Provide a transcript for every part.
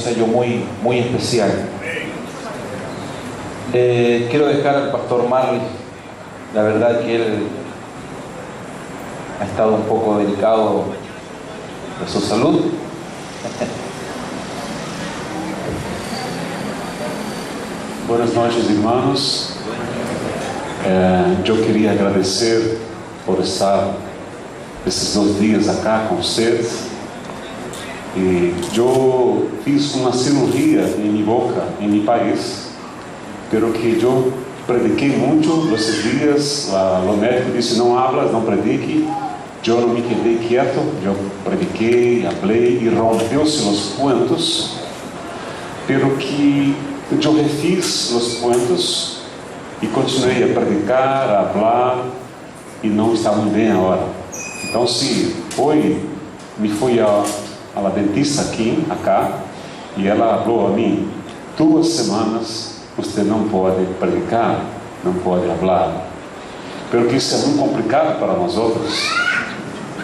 sello muy especial. Quiero dejar al pastor Marley, la verdad que él ha estado un poco delicado de su salud. Buenas noches, hermanos. Yo quería agradecer por estar esses 2 dias acá com vocês. E eu fiz uma cirurgia em minha boca, em meu país, pero que eu prediquei muito esses dias. O médico disse: não hablas, não predique. Eu não me quedei quieto, eu prediquei, falei e rompeu-se os pontos, pero que eu refiz os pontos e continuei a predicar, a falar e não estavam bem agora. Então, se me fui a dentista acá, e ela falou a mim: 2 semanas você não pode predicar, não pode falar, porque isso é muito complicado para nós outros,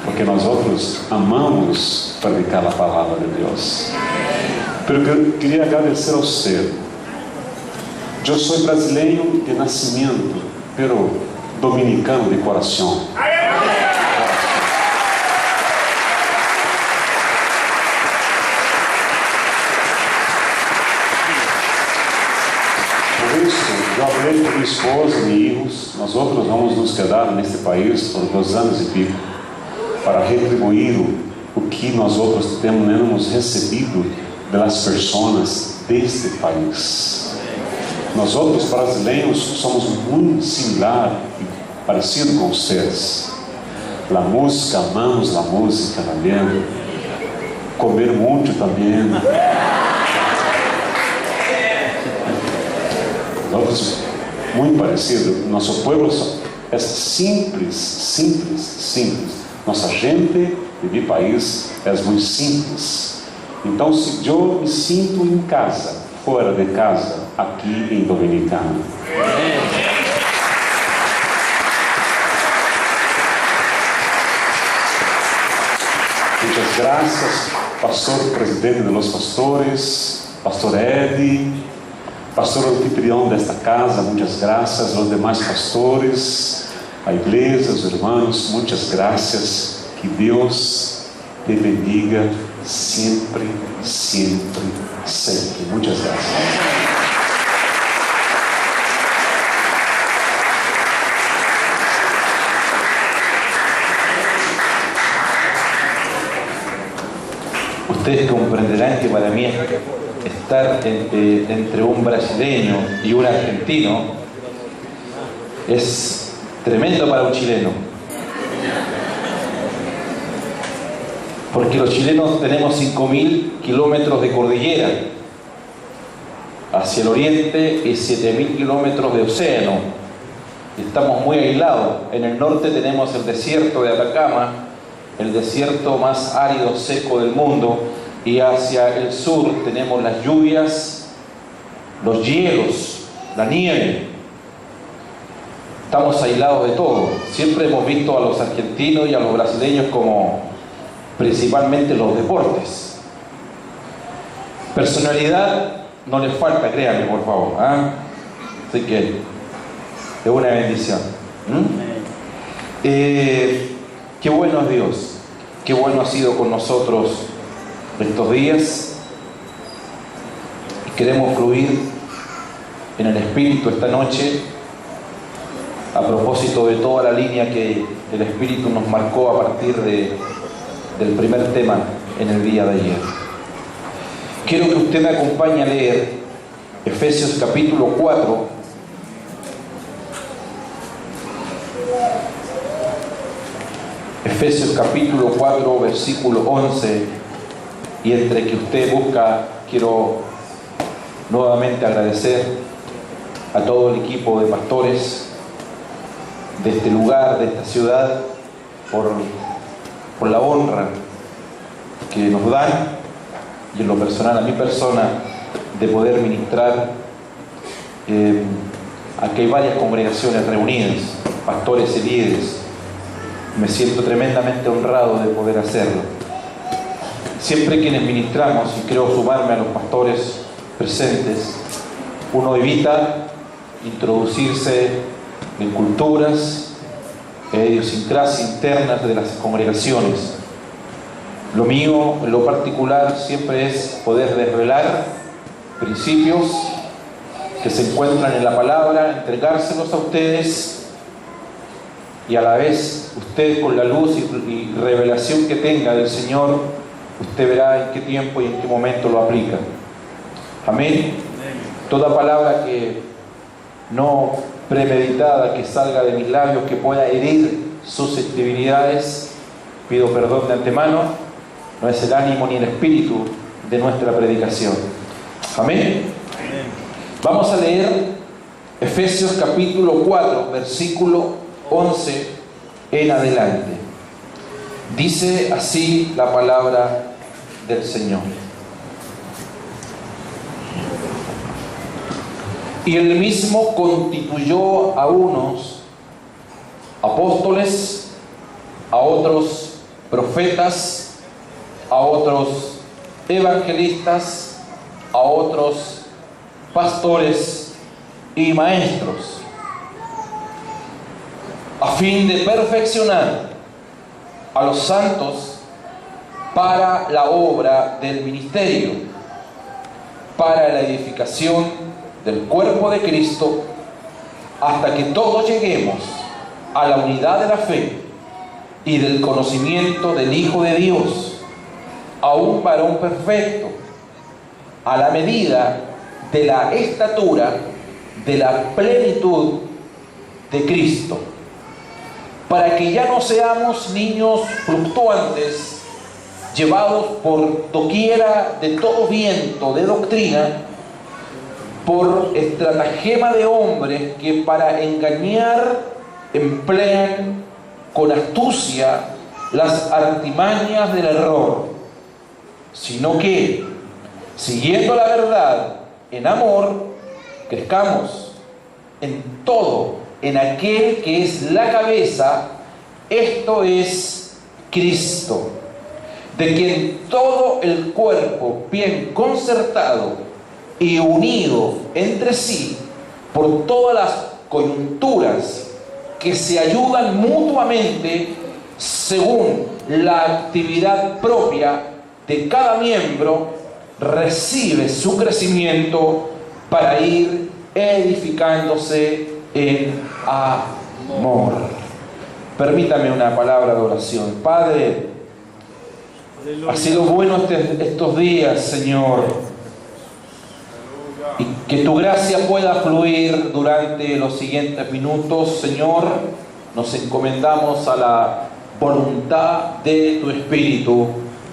porque nós outros amamos predicar a palavra de Deus. Pero eu queria agradecer a você. Eu sou brasileiro de nascimento, pero dominicano de coração. Eu falei com minha esposa e filhos: nós outros vamos nos quedar neste país por 2 anos e pico para retribuir o que nós outros temos recebido das pessoas deste país. Nós outros brasileiros somos muito similar e parecido com vocês. A música, amamos a música também. Comer muito também. Nós muito parecido. Nosso povo é simples. Nossa gente de meu país é muito simples. Então, se eu me sinto em casa, fora de casa, aqui em Dominicana. Muitas graças, pastor presidente dos pastores, pastor Edi, pastor anfitrião desta casa, muitas graças aos demais pastores, a igreja, os irmãos, muitas graças. Que Deus te bendiga sempre. Muitas graças. Ustedes comprenderán que para mí estar entre un brasileño y un argentino es tremendo para un chileno, porque los chilenos tenemos 5.000 kilómetros de cordillera hacia el oriente y 7.000 kilómetros de océano. Estamos muy aislados. En el norte tenemos el desierto de Atacama, el desierto más árido, seco del mundo, y hacia el sur tenemos las lluvias, los hielos, la nieve. Estamos aislados de todo. Siempre hemos visto a los argentinos y a los brasileños como principalmente los deportes. Personalidad no les falta, créanme por favor, ¿eh? Así que es una bendición. Qué bueno es Dios, qué bueno ha sido con nosotros estos días. Queremos fluir en el Espíritu esta noche, a propósito de toda la línea que el Espíritu nos marcó a partir del primer tema en el día de ayer. Quiero que usted me acompañe a leer Efesios capítulo 4, Efesios capítulo 4, versículo 11, y entre que usted busca, quiero nuevamente agradecer a todo el equipo de pastores de este lugar, de esta ciudad, por la honra que nos dan, y en lo personal a mi persona, de poder ministrar. Aquí hay varias congregaciones reunidas, pastores y líderes. Me siento tremendamente honrado de poder hacerlo. Siempre quienes ministramos, y creo sumarme a los pastores presentes, uno evita introducirse en culturas, idiosincrasias internas de las congregaciones. Lo mío, en lo particular, siempre es poder desvelar principios que se encuentran en la palabra, entregárselos a ustedes, y a la vez usted, con la luz y revelación que tenga del Señor, usted verá en qué tiempo y en qué momento lo aplica. Amén. Toda palabra que no premeditada que salga de mis labios, que pueda herir susceptibilidades, pido perdón de antemano. No es el ánimo ni el espíritu de nuestra predicación. Amén. Vamos a leer Efesios capítulo 4, versículo 11 en adelante. Dice así la palabra del Señor. Y él mismo constituyó a unos apóstoles, a otros profetas, a otros evangelistas, a otros pastores y maestros, a fin de perfeccionar a los santos para la obra del ministerio, para la edificación del cuerpo de Cristo, hasta que todos lleguemos a la unidad de la fe y del conocimiento del Hijo de Dios, a un varón perfecto, a la medida de la estatura de la plenitud de Cristo, para que ya no seamos niños fluctuantes, llevados por doquiera de todo viento de doctrina, por estratagema de hombres que para engañar emplean con astucia las artimañas del error, sino que, siguiendo la verdad en amor, crezcamos en todo en aquel que es la cabeza, esto es Cristo, de quien todo el cuerpo bien concertado y unido entre sí por todas las coyunturas que se ayudan mutuamente según la actividad propia de cada miembro, recibe su crecimiento para ir edificándose en amor. Permítame una palabra de oración. Padre, ha sido bueno estos días, Señor, y que tu gracia pueda fluir durante los siguientes minutos, Señor. Nos encomendamos a la voluntad de tu Espíritu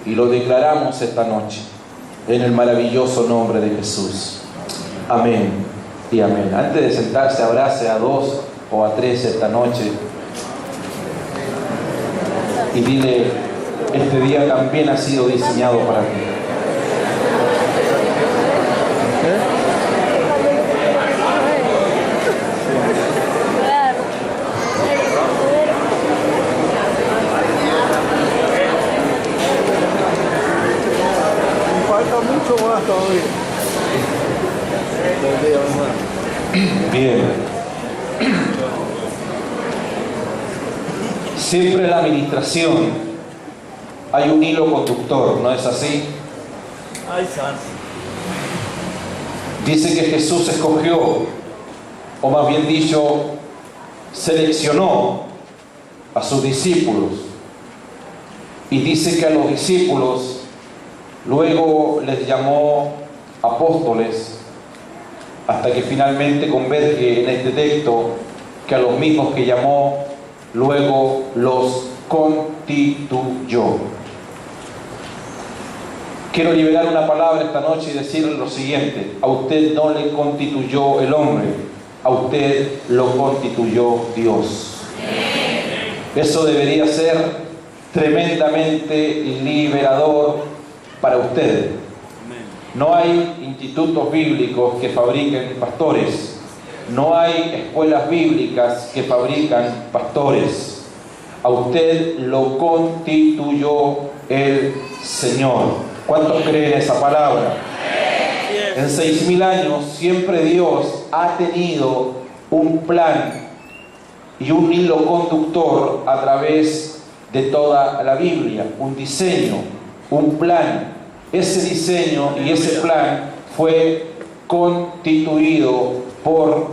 y lo declaramos esta noche en el maravilloso nombre de Jesús. Amén y amén. Antes de sentarse, abrace a 2 o a 3 esta noche y dile: este día también ha sido diseñado para ti. Bien. Siempre en la administración hay un hilo conductor, ¿no es así? Dice que Jesús escogió, o más bien dicho, seleccionó a sus discípulos, y dice que a los discípulos luego les llamó apóstoles, hasta que finalmente converge en este texto que a los mismos que llamó luego los constituyó. Quiero liberar una palabra esta noche y decirle lo siguiente: a usted no le constituyó el hombre, a usted lo constituyó Dios. Eso debería ser tremendamente liberador para usted. No hay institutos bíblicos que fabriquen pastores. No hay escuelas bíblicas que fabrican pastores. A usted lo constituyó el Señor. ¿Cuántos creen esa palabra? En 6.000 años siempre Dios ha tenido un plan y un hilo conductor a través de toda la Biblia, un diseño, un plan. Ese diseño y ese plan fue constituido por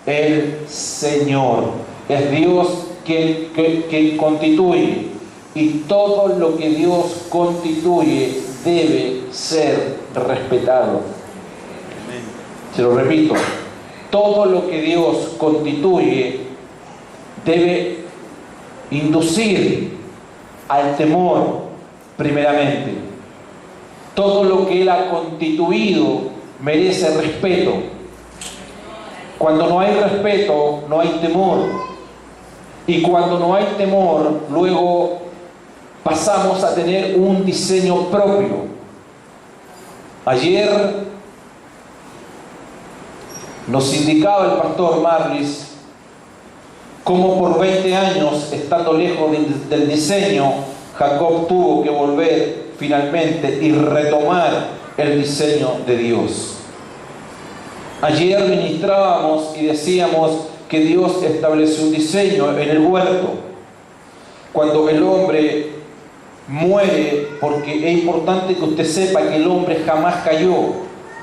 el Señor. Es Dios quien constituye, y todo lo que Dios constituye debe ser respetado. Se lo repito, todo lo que Dios constituye debe inducir al temor primeramente. Todo lo que Él ha constituido merece respeto. Cuando no hay respeto, no hay temor. Y cuando no hay temor, luego pasamos a tener un diseño propio. Ayer nos indicaba el pastor Marlis cómo por 20 años, estando lejos del diseño, Jacob tuvo que volver finalmente y retomar el diseño de Dios. Ayer ministrábamos y decíamos que Dios estableció un diseño en el huerto. Cuando el hombre muere, porque es importante que usted sepa que el hombre jamás cayó.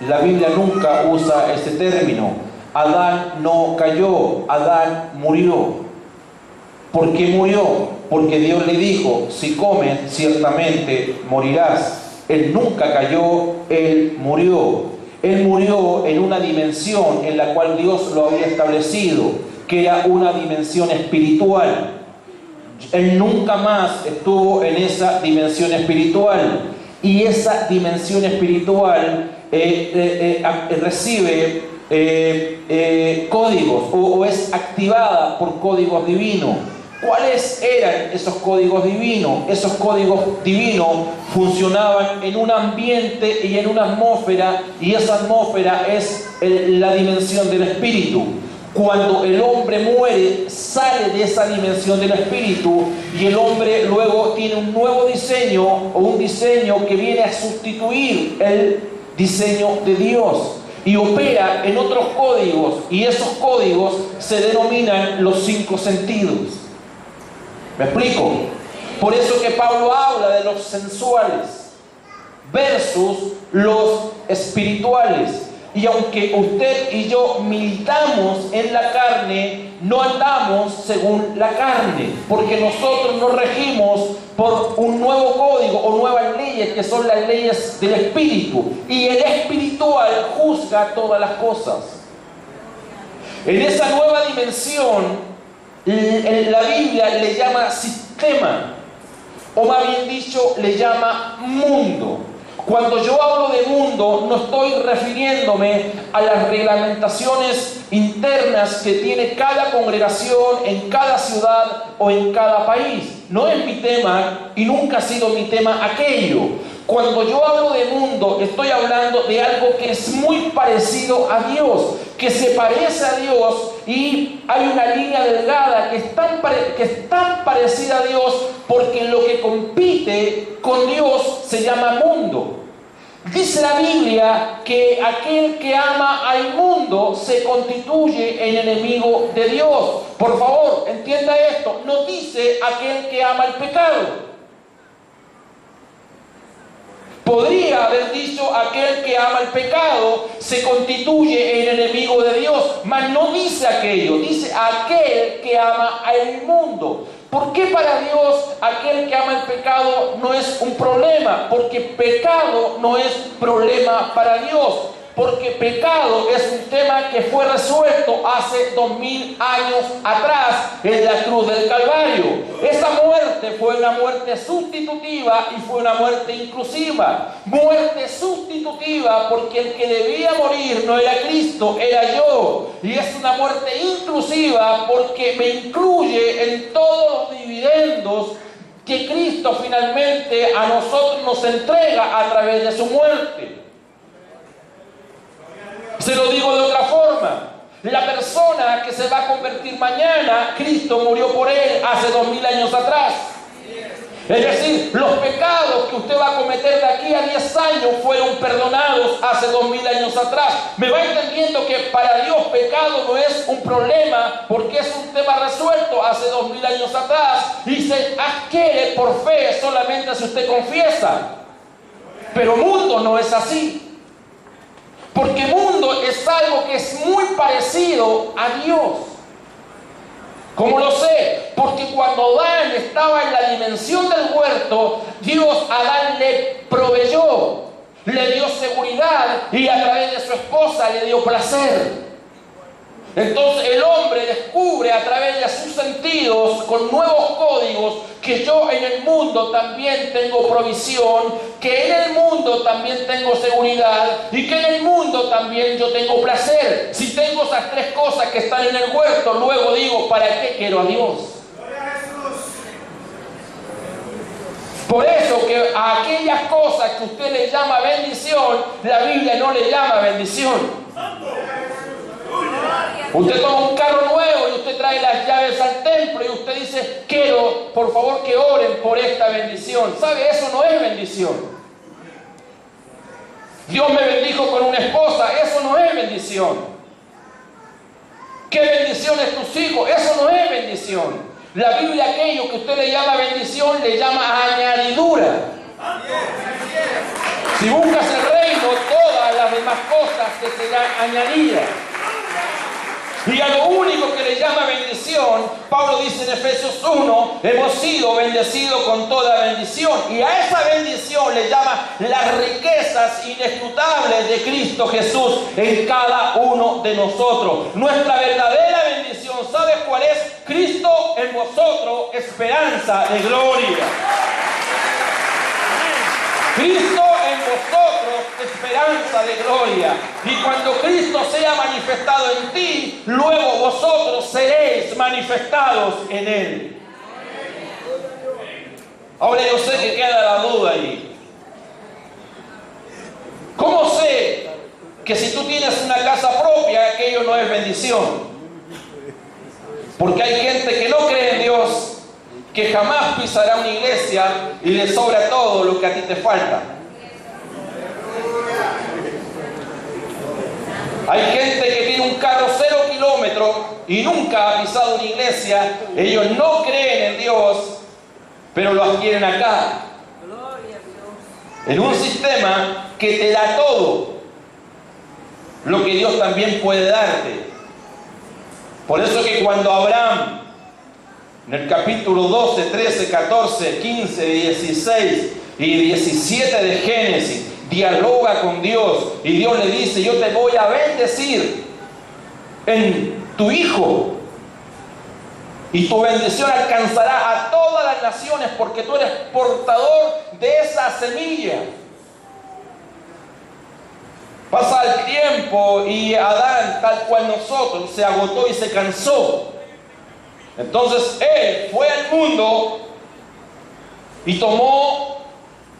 La Biblia nunca usa ese término. Adán no cayó, Adán murió. ¿Por qué murió? Porque Dios le dijo: si comes, ciertamente morirás. Él nunca cayó, él murió. Él murió en una dimensión en la cual Dios lo había establecido, que era una dimensión espiritual. Él nunca más estuvo en esa dimensión espiritual. Y esa dimensión espiritual recibe códigos o es activada por códigos divinos. ¿Cuáles eran esos códigos divinos? Esos códigos divinos funcionaban en un ambiente y en una atmósfera, y esa atmósfera es la dimensión del espíritu. Cuando el hombre muere, sale de esa dimensión del espíritu, y el hombre luego tiene un nuevo diseño, o un diseño que viene a sustituir el diseño de Dios, y opera en otros códigos, y esos códigos se denominan los 5 sentidos. ¿Me explico? Por eso que Pablo habla de los sensuales versus los espirituales. Y aunque usted y yo militamos en la carne, no andamos según la carne, porque nosotros nos regimos por un nuevo código o nuevas leyes, que son las leyes del espíritu, y el espiritual juzga todas las cosas. En esa nueva dimensión, la Biblia le llama sistema, o más bien dicho, le llama mundo. Cuando yo hablo de mundo, no estoy refiriéndome a las reglamentaciones internas que tiene cada congregación en cada ciudad o en cada país. No es mi tema y nunca ha sido mi tema aquello. Cuando yo hablo de mundo, estoy hablando de algo que es muy parecido a Dios, que se parece a Dios, y hay una línea delgada que es tan parecida a Dios, porque lo que compite con Dios se llama mundo. Dice la Biblia que aquel que ama al mundo se constituye en enemigo de Dios. Por favor, entienda esto. No dice aquel que ama el pecado. Podría haber dicho aquel que ama el pecado se constituye en enemigo de Dios, mas no dice aquello, dice aquel que ama al mundo. ¿Por qué para Dios aquel que ama el pecado no es un problema? Porque pecado no es problema para Dios. Porque pecado es un tema que fue resuelto hace 2000 años atrás en la cruz del Calvario. Esa muerte fue una muerte sustitutiva y fue una muerte inclusiva. Muerte sustitutiva porque el que debía morir no era Cristo, era yo. Y es una muerte inclusiva porque me incluye en todos los dividendos que Cristo finalmente a nosotros nos entrega a través de su muerte. Se lo digo de otra forma: la persona que se va a convertir mañana, Cristo murió por él hace 2000 años atrás. Es decir, los pecados que usted va a cometer de aquí a 10 años fueron perdonados hace 2000 años atrás. Me va entendiendo que para Dios pecado no es un problema porque es un tema resuelto hace 2000 años atrás y se adquiere por fe solamente si usted confiesa. Pero mundo no es así. Porque mundo es algo que es muy parecido a Dios. ¿Cómo lo sé? Porque cuando Adán estaba en la dimensión del huerto, Dios a Adán le proveyó, le dio seguridad y a través de su esposa le dio placer. Entonces el hombre descubre a través de sus sentidos, con nuevos códigos, que yo en el mundo también tengo provisión, que en el mundo también tengo seguridad y que en el mundo también yo tengo placer. Si tengo esas tres cosas que están en el huerto, luego digo, ¿para qué quiero a Dios? Por eso que a aquellas cosas que usted le llama bendición, la Biblia no le llama bendición. Usted toma un carro nuevo y usted trae las llaves al templo y usted dice, quiero, por favor, que oren por esta bendición. ¿Sabe? Eso no es bendición. Dios me bendijo con una esposa, eso no es bendición. ¿Qué bendición es tus hijos? Eso no es bendición. La Biblia, aquello que usted le llama bendición, le llama añadidura. Si buscas el reino, todas las demás cosas te serán añadidas. Y a lo único que le llama bendición, Pablo dice en Efesios 1, hemos sido bendecidos con toda bendición. Y a esa bendición le llama las riquezas inescrutables de Cristo Jesús en cada uno de nosotros. Nuestra verdadera bendición, ¿sabes cuál es? Cristo en vosotros, esperanza de gloria. Cristo en vosotros, esperanza de gloria. Y cuando Cristo sea manifestado en ti, luego vosotros seréis manifestados en Él. Ahora yo sé que queda la duda ahí. ¿Cómo sé que si tú tienes una casa propia, aquello no es bendición? Porque hay gente que no cree en Dios, que jamás pisará una iglesia y le sobra todo lo que a ti te falta. Hay gente que tiene un carro 0 kilómetros y nunca ha pisado una iglesia. Ellos no creen en Dios, pero lo adquieren acá. En un sistema que te da todo lo que Dios también puede darte. Por eso que cuando Abraham, en el capítulo 12, 13, 14, 15, 16 y 17 de Génesis, dialoga con Dios y Dios le dice, yo te voy a bendecir en tu hijo y tu bendición alcanzará a todas las naciones porque tú eres portador de esa semilla. Pasa el tiempo y Adán, tal cual nosotros, se agotó y se cansó. Entonces él fue al mundo y tomó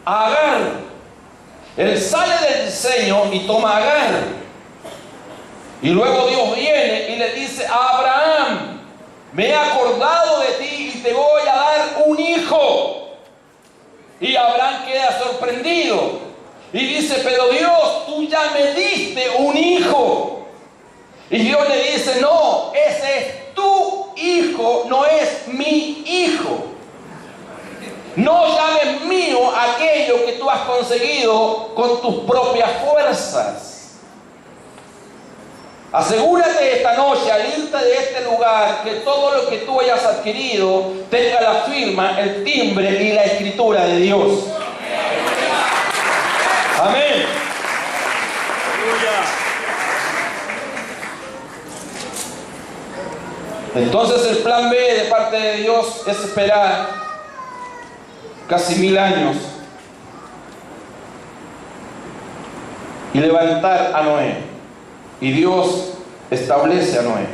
a Agar. Él sale del diseño y toma a Agar. Y luego Dios viene y le dice a Abraham, me he acordado de ti y te voy a dar un hijo. Y Abraham queda sorprendido y dice, pero Dios, tú ya me diste un hijo. Y Dios le dice, no, ese es tu hijo, no es mi hijo. No llames mío aquello que tú has conseguido con tus propias fuerzas. Asegúrate esta noche al irte de este lugar que todo lo que tú hayas adquirido tenga la firma, el timbre y la escritura de Dios. Amén. Entonces el plan B de parte de Dios es esperar casi 1000 años y levantar a Noé. Y Dios establece a Noé.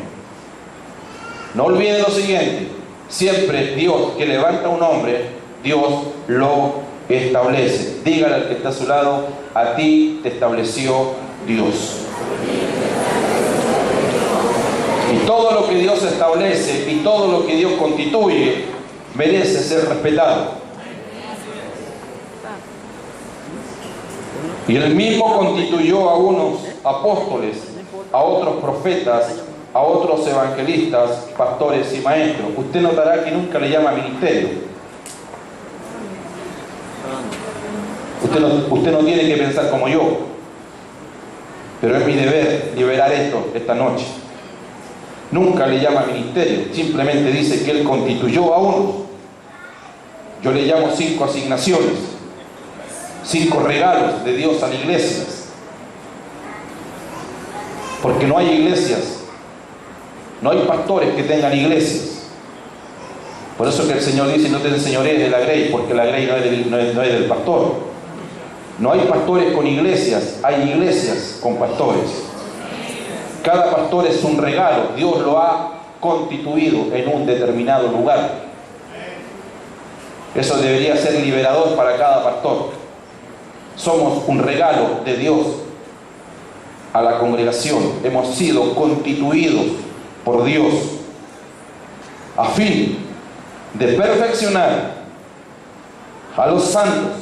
No olviden lo siguiente, siempre Dios que levanta a un hombre, Dios lo establece. Dígale al que está a su lado, a ti te estableció Dios. Y todo lo que Dios establece y todo lo que Dios constituye merece ser respetado. Y él mismo constituyó a unos apóstoles, a otros profetas, a otros evangelistas, pastores y maestros. Usted notará que nunca le llama ministerio. Usted no tiene que pensar como yo, pero es mi deber liberar esto esta noche. Nunca le llama ministerio, simplemente dice que él constituyó a unos. Yo le llamo 5 asignaciones, 5 regalos de Dios a las iglesias. Porque no hay iglesias, no hay pastores que tengan iglesias. Por eso que el Señor dice: no te enseñorees de la grey, porque la grey no es del pastor. No hay pastores con iglesias, hay iglesias con pastores. Cada pastor es un regalo, Dios lo ha constituido en un determinado lugar. Eso debería ser liberador para cada pastor. Somos un regalo de Dios a la congregación. Hemos sido constituidos por Dios a fin de perfeccionar a los santos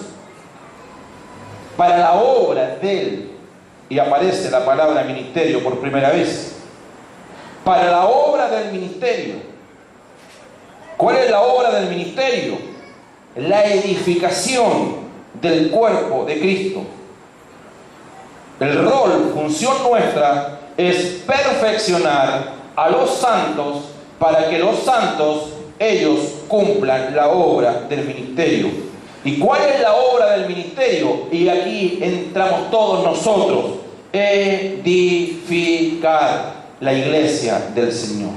para la obra de Él. Y aparece la palabra ministerio por primera vez. Para la obra del ministerio. ¿Cuál es la obra del ministerio? La edificación del cuerpo de Cristo. El rol, función nuestra es perfeccionar a los santos para que los santos, ellos cumplan la obra del ministerio. ¿Y cuál es la obra del ministerio? Y aquí entramos todos nosotros. Edificar la iglesia del Señor.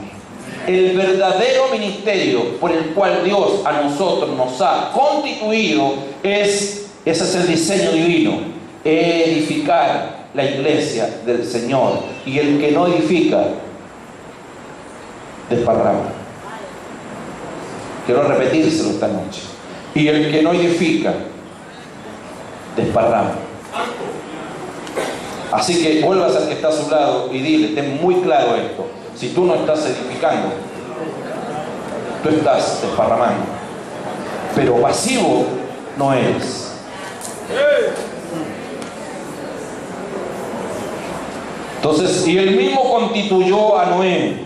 El verdadero ministerio por el cual Dios a nosotros nos ha constituido ese es el diseño divino. Edificar la iglesia del Señor. Y el que no edifica, desparrama. Quiero repetírselo esta noche. Y el que no edifica, desparrama. Así que vuelvas al que está a su lado y dile, ten muy claro esto: si tú no estás edificando, tú estás desparramando. Pero pasivo no eres. Entonces, y él mismo constituyó a Noé.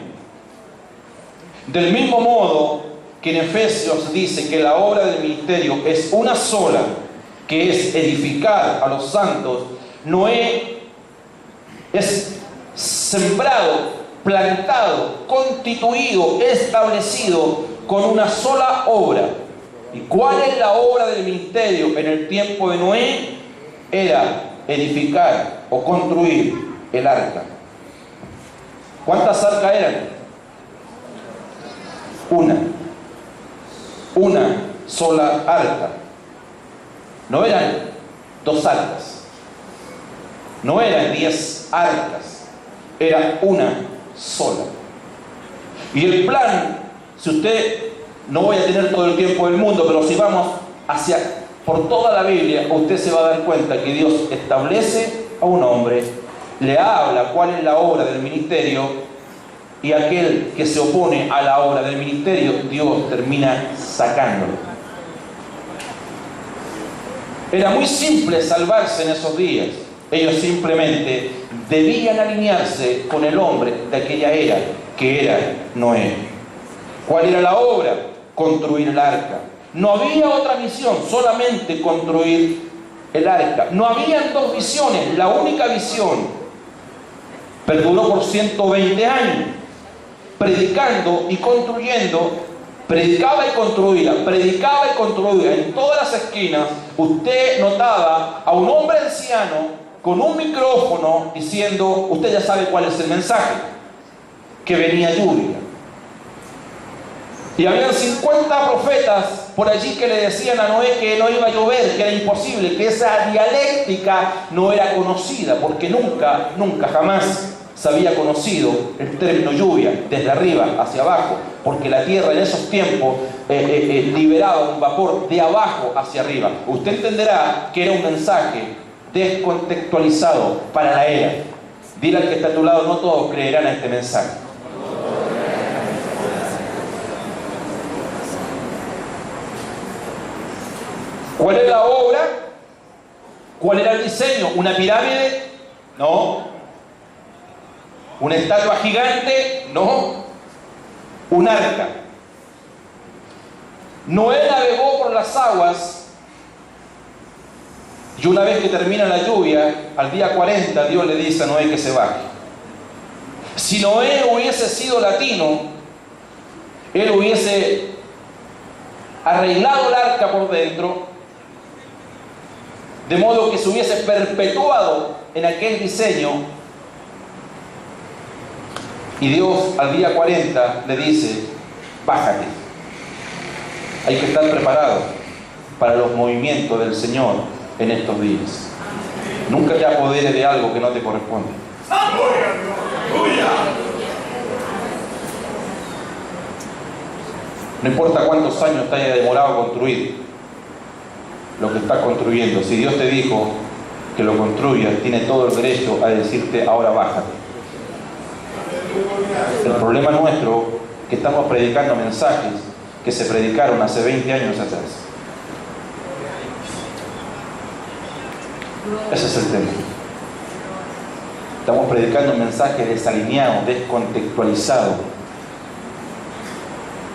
Del mismo modo que en Efesios dice que la obra del ministerio es una sola, que es edificar a los santos, Noé es sembrado, plantado, constituido, establecido con una sola obra. ¿Y cuál es la obra del ministerio en el tiempo de Noé? Era edificar o construir el arca. ¿Cuántas arcas eran? Una sola arca. No eran 2 arcas. No eran 10 arcas, era una sola. Y el plan, si usted, no voy a tener todo el tiempo del mundo, pero si vamos por toda la Biblia, usted se va a dar cuenta que Dios establece a un hombre, le habla cuál es la obra del ministerio, y aquel que se opone a la obra del ministerio, Dios termina sacándolo. Era muy simple salvarse en esos días. Ellos simplemente debían alinearse con el hombre de aquella era, que era Noé. ¿Cuál era la obra? Construir el arca. No había otra misión, solamente construir el arca. No habían 2 visiones, la única visión perduró por 120 años, predicando y construyendo. Predicaba y construía, en todas las esquinas. Usted notaba a un hombre anciano con un micrófono diciendo, usted ya sabe cuál es el mensaje, que venía lluvia. Y habían 50 profetas por allí que le decían a Noé que no iba a llover, que era imposible, que esa dialéctica no era conocida, porque nunca, jamás se había conocido el término lluvia, desde arriba hacia abajo, porque la tierra en esos tiempos liberaba un vapor de abajo hacia arriba. Usted entenderá que era un mensaje descontextualizado para la era. Dile al que está a tu lado, no todos creerán a este mensaje. ¿Cuál es la obra? ¿Cuál era el diseño? ¿Una pirámide? No. ¿Una estatua gigante? No. Un arca. Noé navegó por las aguas y una vez que termina la lluvia, al día 40, Dios le dice a Noé que se baje. Si Noé hubiese sido latino, él hubiese arreglado el arca por dentro, de modo que se hubiese perpetuado en aquel diseño, y Dios al día 40 le dice: bájate. Hay que estar preparado para los movimientos del Señor en estos días. Nunca te apoderes de algo que no te corresponde. No importa cuántos años te haya demorado a construir lo que estás construyendo. Si Dios te dijo que lo construyas, tiene todo el derecho a decirte: ahora bájate. El problema nuestro es que estamos predicando mensajes que se predicaron hace 20 años atrás. Ese es el tema. Estamos predicando mensajes desalineados, descontextualizados.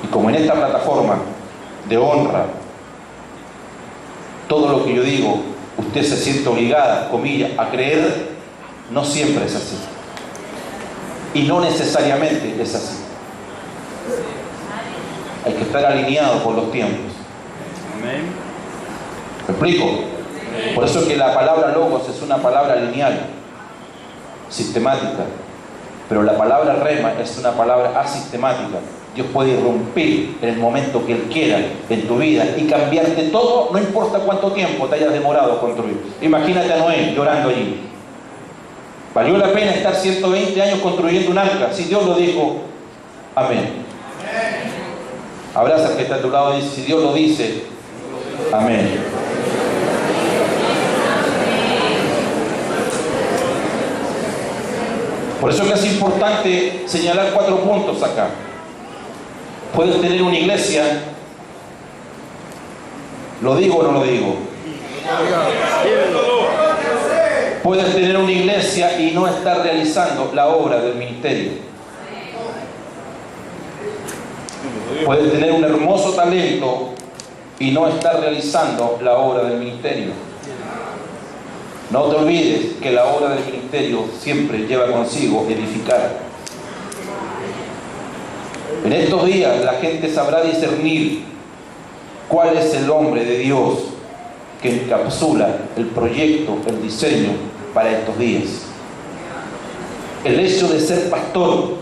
Y como en esta plataforma de honra, todo lo que yo digo, usted se siente obligada, comillas, a creer, no siempre es así. Y no necesariamente es así. Hay que estar alineado con los tiempos. ¿Me explico? Por eso es que la palabra logos es una palabra lineal, sistemática. Pero la palabra rema es una palabra asistemática. Dios puede irrumpir en el momento que Él quiera en tu vida y cambiarte todo, no importa cuánto tiempo te hayas demorado a construir. Imagínate a Noé llorando allí. ¿Valió la pena estar 120 años construyendo un arca? Si Dios lo dijo, amén. Abraza al que está a tu lado y dice: si Dios lo dice, amén. Por eso es que es importante señalar 4 puntos acá. Puedes tener una iglesia, ¿lo digo o no lo digo? Puedes tener una iglesia y no estar realizando la obra del ministerio. Puedes tener un hermoso talento y no estar realizando la obra del ministerio. No te olvides que la obra del ministerio siempre lleva consigo edificar. En estos días la gente sabrá discernir cuál es el hombre de Dios que encapsula el proyecto, el diseño para estos días. El hecho de ser pastor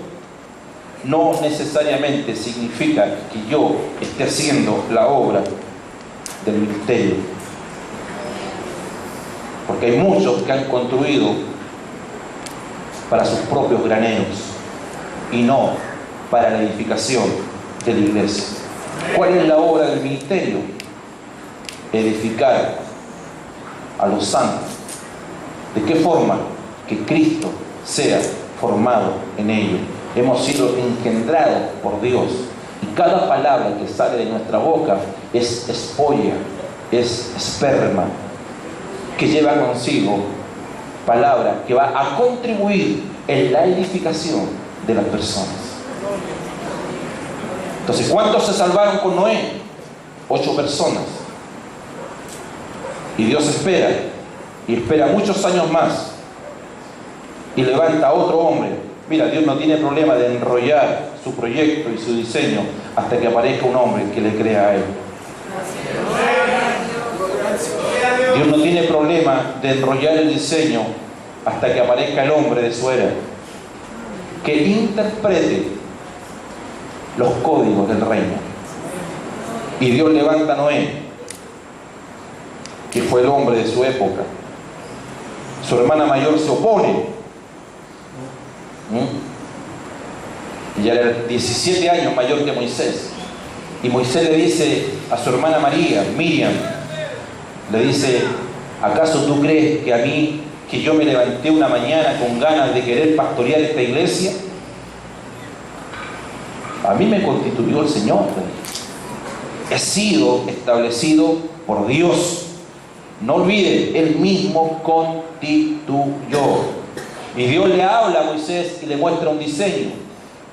no necesariamente significa que yo esté haciendo la obra del ministerio. Porque hay muchos que han construido para sus propios graneros y no para la edificación de la iglesia. ¿Cuál es la obra del ministerio? Edificar a los santos. ¿De qué forma? Que Cristo sea formado en ellos. Hemos sido engendrados por Dios y cada palabra que sale de nuestra boca es espolla, es esperma, que lleva consigo palabra que va a contribuir en la edificación de las personas. Entonces, ¿cuántos se salvaron con Noé? 8 personas. Y Dios espera, y espera muchos años más, y levanta a otro hombre. Mira, Dios no tiene problema de enrollar su proyecto y su diseño hasta que aparezca un hombre que le crea a Él. Dios no tiene problema de enrollar el diseño hasta que aparezca el hombre de su era, que interprete los códigos del reino. Y Dios levanta a Noé, que fue el hombre de su época. Su hermana mayor se opone. Ella era 17 años mayor que Moisés. Y Moisés le dice a su hermana María, Miriam, le dice: ¿acaso tú crees que a mí, que yo me levanté una mañana con ganas de querer pastorear esta iglesia? A mí me constituyó el Señor. He sido establecido por Dios, No olviden, Él mismo constituyó. Y Dios le habla a Moisés y le muestra un diseño.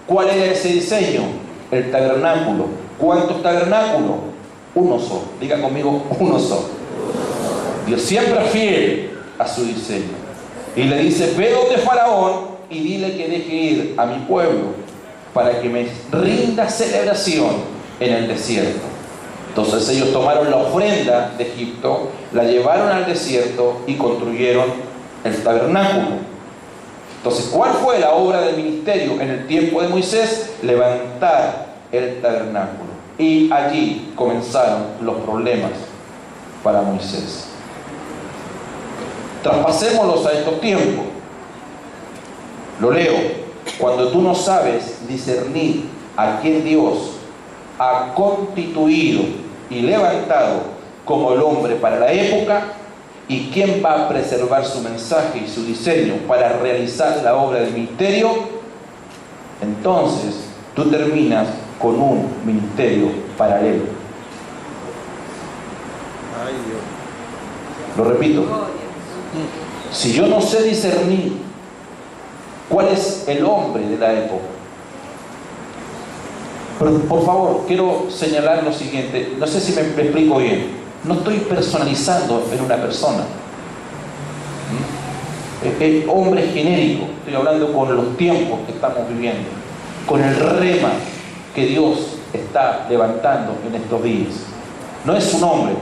¿Cuál era ese diseño? El tabernáculo. ¿Cuántos tabernáculos? Uno solo. Diga conmigo, uno solo. Dios siempre es fiel a su diseño. Y le dice, ve donde Faraón y dile que deje ir a mi pueblo para que me rinda celebración en el desierto. Entonces ellos tomaron la ofrenda de Egipto, la llevaron al desierto y construyeron el tabernáculo. Entonces, ¿cuál fue la obra del ministerio en el tiempo de Moisés? Levantar el tabernáculo. Y allí comenzaron los problemas para Moisés. Traspasémoslos a estos tiempos. Lo leo. Cuando tú no sabes discernir a quién Dios ha constituido y levantado como el hombre para la época, y quién va a preservar su mensaje y su diseño para realizar la obra del ministerio, entonces tú terminas con un ministerio paralelo. Lo repito, si yo no sé discernir cuál es el hombre de la época, pero por favor, quiero señalar lo siguiente, no sé si me explico bien. No estoy personalizando en una persona. El hombre genérico. Estoy hablando con los tiempos que estamos viviendo. Con el rema que Dios está levantando en estos días. No es un hombre.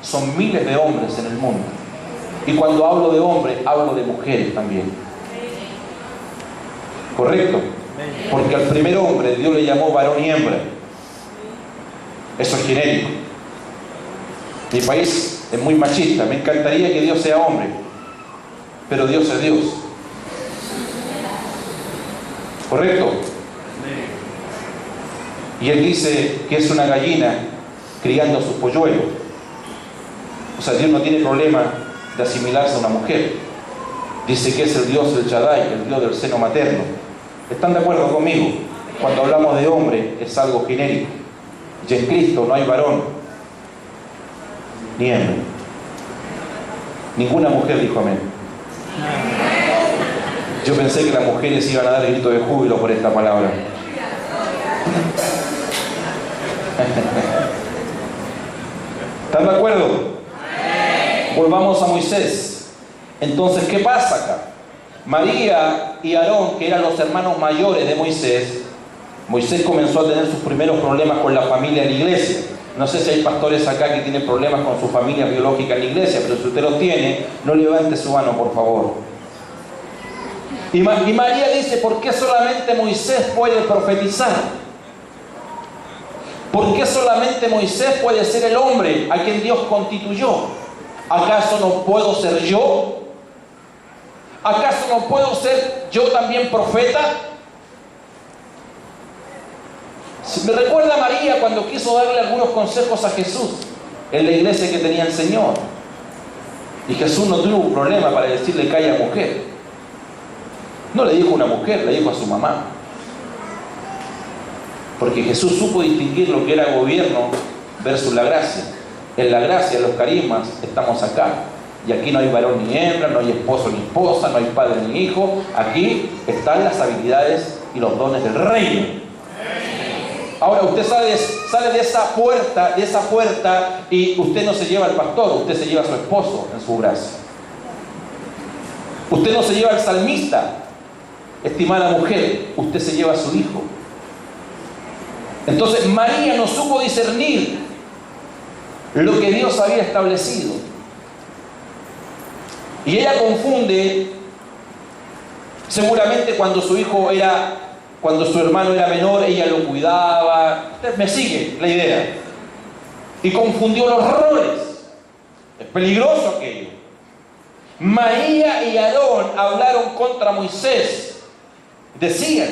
Son miles de hombres en el mundo. Y cuando hablo de hombres, hablo de mujeres también. ¿Correcto? Porque al primer hombre Dios le llamó varón y hembra. Eso es genérico. Mi país es muy machista. Me encantaría que Dios sea hombre, pero Dios es Dios. ¿Correcto? Y Él dice que es una gallina criando a sus polluelos. O sea, Dios no tiene problema de asimilarse a una mujer. Dice que es el Dios del Shaddai, el Dios del seno materno. ¿Están de acuerdo conmigo? Cuando hablamos de hombre es algo genérico. Y en Cristo no hay varón ni hembra. Ninguna mujer dijo amén. Yo pensé que las mujeres iban a dar grito de júbilo por esta palabra. ¿Están de acuerdo? Volvamos a Moisés. Entonces, ¿qué pasa acá? María y Aarón, que eran los hermanos mayores de Moisés, Moisés comenzó a tener sus primeros problemas con la familia en la iglesia. No sé si hay pastores acá que tienen problemas con su familia biológica en la iglesia, pero si usted los tiene, no levante su mano, por favor. Y María dice, ¿por qué solamente Moisés puede profetizar? ¿Por qué solamente Moisés puede ser el hombre a quien Dios constituyó? ¿Acaso no puedo ser yo? ¿Acaso no puedo ser yo también profeta? Me recuerda a María cuando quiso darle algunos consejos a Jesús en la iglesia que tenía el Señor. Y Jesús no tuvo un problema para decirle calla mujer. No le dijo una mujer, le dijo a su mamá. Porque Jesús supo distinguir lo que era gobierno versus la gracia. En la gracia, en los carismas, estamos acá. Y aquí no hay varón ni hembra, no hay esposo ni esposa, no hay padre ni hijo. Aquí están las habilidades y los dones del reino. Ahora usted sale de esa puerta y usted no se lleva al pastor, usted se lleva a su esposo en su brazo. Usted no se lleva al salmista, estimada mujer, usted se lleva a su hijo. Entonces María no supo discernir lo que Dios había establecido. Y ella confunde, seguramente cuando su hermano era menor, ella lo cuidaba. Usted me sigue la idea. Y confundió los roles. Es peligroso aquello. María y Aarón hablaron contra Moisés. Decían,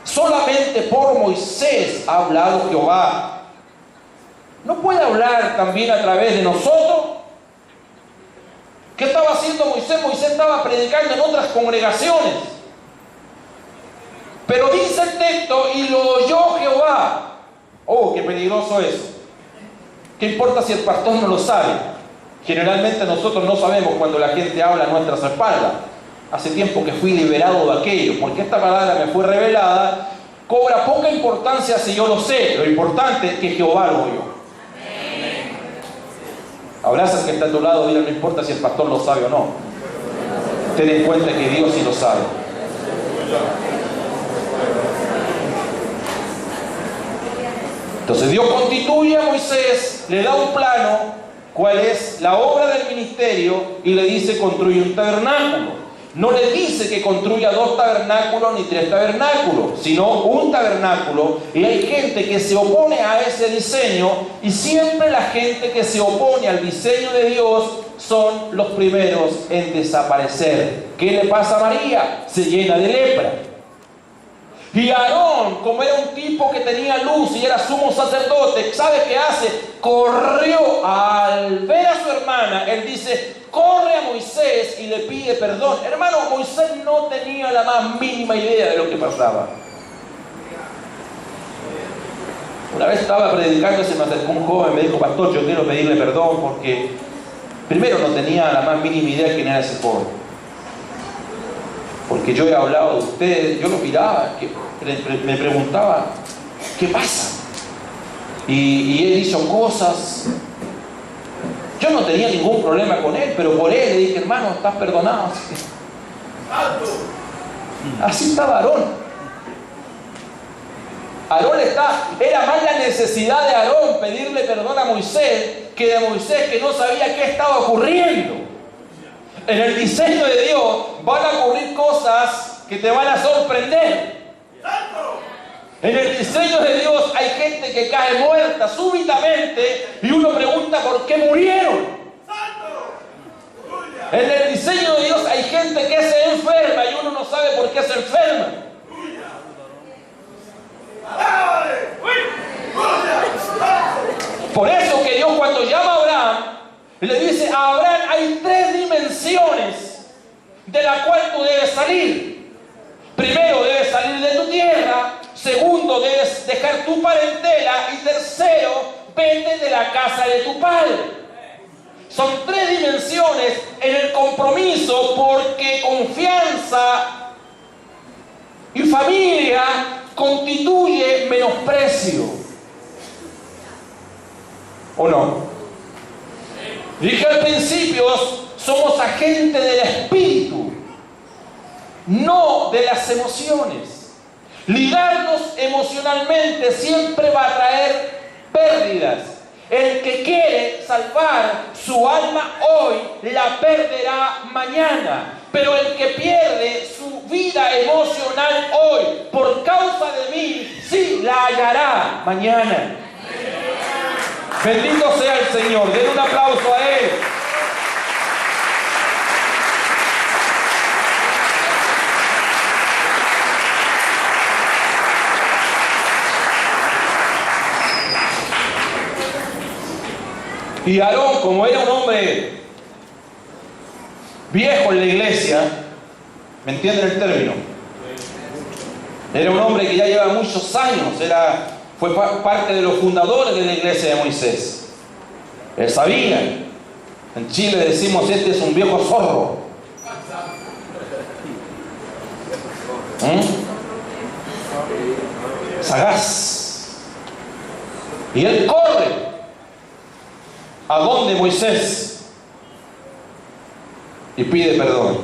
solamente por Moisés ha hablado Jehová. ¿No puede hablar también a través de nosotros? ¿Qué estaba haciendo Moisés? Moisés estaba predicando en otras congregaciones. Pero dice el texto, y lo oyó Jehová. Oh, qué peligroso eso. ¿Qué importa si el pastor no lo sabe? Generalmente nosotros no sabemos cuando la gente habla a nuestras espaldas. Hace tiempo que fui liberado de aquello, porque esta palabra me fue revelada. Cobra poca importancia si yo lo sé. Lo importante es que Jehová lo oyó. Abraza al que está a tu lado, dile, no importa si el pastor lo sabe o no. Ten en cuenta que Dios sí lo sabe. Entonces Dios constituye a Moisés, le da un plano, cuál es la obra del ministerio, y le dice construye un tabernáculo. No le dice que construya 2 tabernáculos ni 3 tabernáculos, sino un tabernáculo. Y hay gente que se opone a ese diseño, y siempre la gente que se opone al diseño de Dios son los primeros en desaparecer. ¿Qué le pasa a María? Se llena de lepra. Y Aarón, como era un tipo que tenía luz y era sumo sacerdote, ¿sabe qué hace? Corrió al ver a su hermana. Él dice, corre a Moisés y le pide perdón. Hermano, Moisés no tenía la más mínima idea de lo que pasaba. Una vez estaba predicando, se me acercó un joven, me dijo, pastor, yo quiero pedirle perdón porque primero no tenía la más mínima idea de quién era ese joven. Porque yo he hablado de ustedes, yo lo miraba, me preguntaba, ¿qué pasa? Y él hizo cosas. Yo no tenía ningún problema con él, pero por él le dije, hermano, estás perdonado. Así estaba Aarón. Era más la necesidad de Aarón pedirle perdón a Moisés que de Moisés, que no sabía qué estaba ocurriendo. En el diseño de Dios van a ocurrir cosas que te van a sorprender. En el diseño de Dios hay gente que cae muerta súbitamente y uno pregunta por qué murieron. En el diseño de Dios hay gente que se enferma y uno no sabe por qué se enferma. Por eso que Dios, cuando llama a Abraham, le dice a Abraham, hay 3 dimensiones de la cual tú debes salir. Primero, debes salir de tu tierra. Segundo, debes dejar tu parentela. Y tercero, vete de la casa de tu padre. Son 3 dimensiones en el compromiso, porque confianza y familia constituye menosprecio. ¿O no? Dije al principio, somos agentes del espíritu, no de las emociones. Ligarnos emocionalmente siempre va a traer pérdidas. El que quiere salvar su alma hoy, la perderá mañana. Pero el que pierde su vida emocional hoy, por causa de mí, sí la hallará mañana. Bendito sea el Señor. Den un aplauso a Él. Y Aarón, como era un hombre viejo en la iglesia, ¿me entienden el término? Era un hombre que ya lleva muchos años, fue parte de los fundadores de la iglesia de Moisés. Él sabía. En Chile decimos, este es un viejo zorro. Sagaz. Y él corre. ¿A dónde, Moisés? Y pide perdón.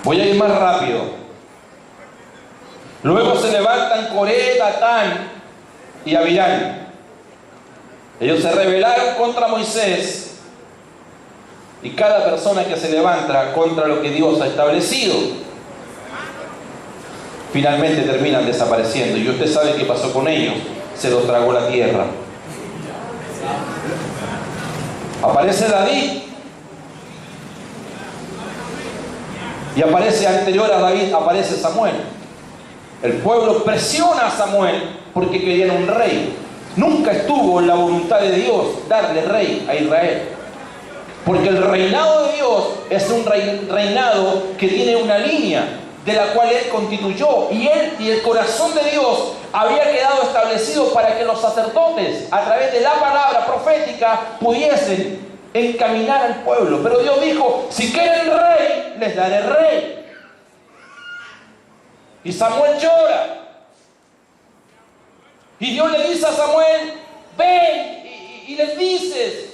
Voy a ir más rápido. Luego se levantan Coré, Datán y Abiram. Ellos se rebelaron contra Moisés, y cada persona que se levanta contra lo que Dios ha establecido, finalmente terminan desapareciendo. Y usted sabe qué pasó con ellos. Se los tragó la tierra. Aparece David, y aparece anterior a David, aparece Samuel. El pueblo presiona a Samuel porque querían un rey. Nunca estuvo en la voluntad de Dios darle rey a Israel, porque el reinado de Dios es un reinado que tiene una línea de la cual Él constituyó, y el corazón de Dios había quedado establecido para que los sacerdotes, a través de la palabra profética, pudiesen encaminar al pueblo. Pero Dios dijo: si quieren rey, les daré rey. Y Samuel llora. Y Dios le dice a Samuel: ven y les dices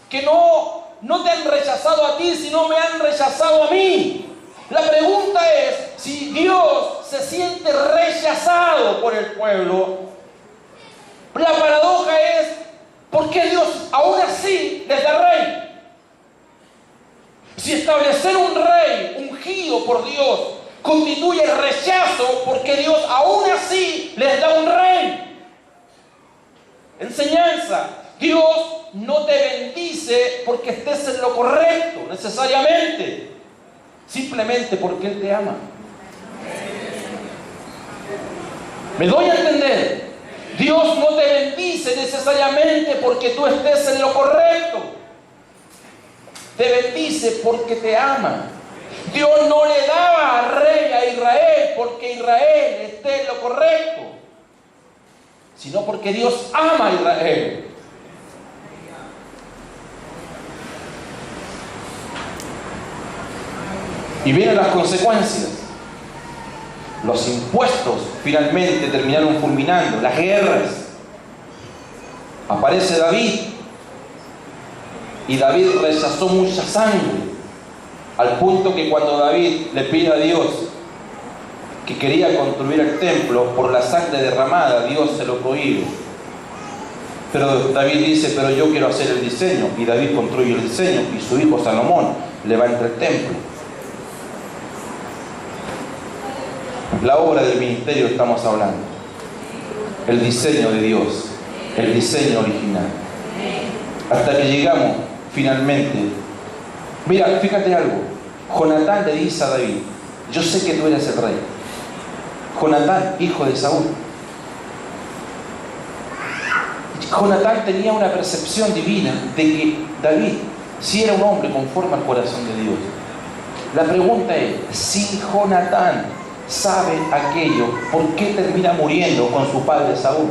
que no te han rechazado a ti, sino me han rechazado a mí. La pregunta es, si Dios se siente rechazado por el pueblo, la paradoja es, ¿por qué Dios aún así les da rey? Si establecer un rey ungido por Dios constituye rechazo, porque Dios aún así les da un rey. Enseñanza: Dios no te bendice porque estés en lo correcto, necesariamente. Simplemente porque Él te ama. ¿Me doy a entender? Dios no te bendice necesariamente porque tú estés en lo correcto. Te bendice porque te ama. Dios no le daba rey a Israel porque Israel esté en lo correcto, sino porque Dios ama a Israel. Y vienen las consecuencias. Los impuestos finalmente terminaron fulminando, las guerras. Aparece David, y David rechazó mucha sangre, al punto que cuando David le pide a Dios que quería construir el templo, por la sangre derramada, Dios se lo prohíbe. Pero David dice: pero yo quiero hacer el diseño. Y David construye el diseño, y su hijo Salomón levanta el templo. La obra del ministerio estamos hablando. El diseño de Dios, el diseño original. Hasta que llegamos finalmente. Mira, fíjate algo. Jonatán le dice a David: yo sé que tú eres el rey. Jonatán, hijo de Saúl. Jonatán tenía una percepción divina de que David sí era un hombre conforme al corazón de Dios. La pregunta es: si Jonatán sabe aquello, ¿por qué termina muriendo con su padre Saúl?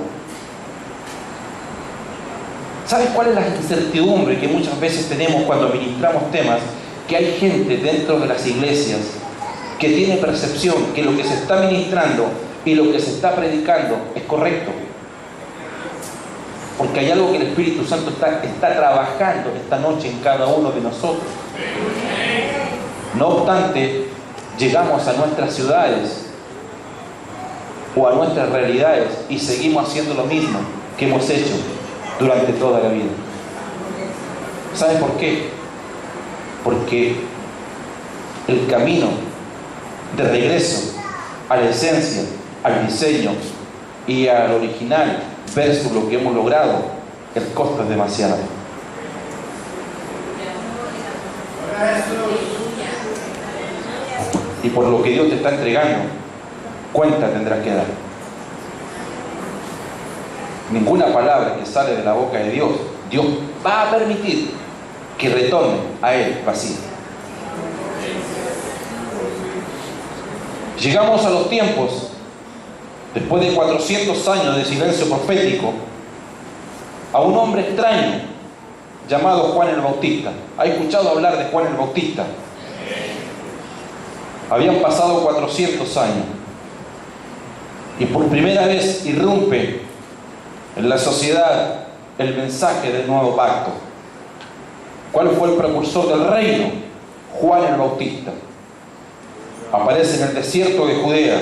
¿Sabes cuál es la incertidumbre que muchas veces tenemos cuando ministramos temas? Que hay gente dentro de las iglesias que tiene percepción que lo que se está ministrando y lo que se está predicando es correcto, porque hay algo que el Espíritu Santo está trabajando esta noche en cada uno de nosotros. No obstante, llegamos a nuestras ciudades o a nuestras realidades y seguimos haciendo lo mismo que hemos hecho durante toda la vida. ¿Sabes por qué? Porque el camino de regreso a la esencia, al diseño y al original versus lo que hemos logrado, el costo es demasiado. Y por lo que Dios te está entregando, cuenta tendrás que dar. Ninguna palabra que sale de la boca de Dios, Dios va a permitir que retorne a Él vacío. Llegamos a los tiempos, después de 400 años de silencio profético, a un hombre extraño llamado Juan el Bautista. ¿Ha escuchado hablar de Juan el Bautista? Habían pasado 400 años y por primera vez irrumpe en la sociedad el mensaje del nuevo pacto. ¿Cuál fue el precursor del reino? Juan el Bautista. Aparece en el desierto de Judea.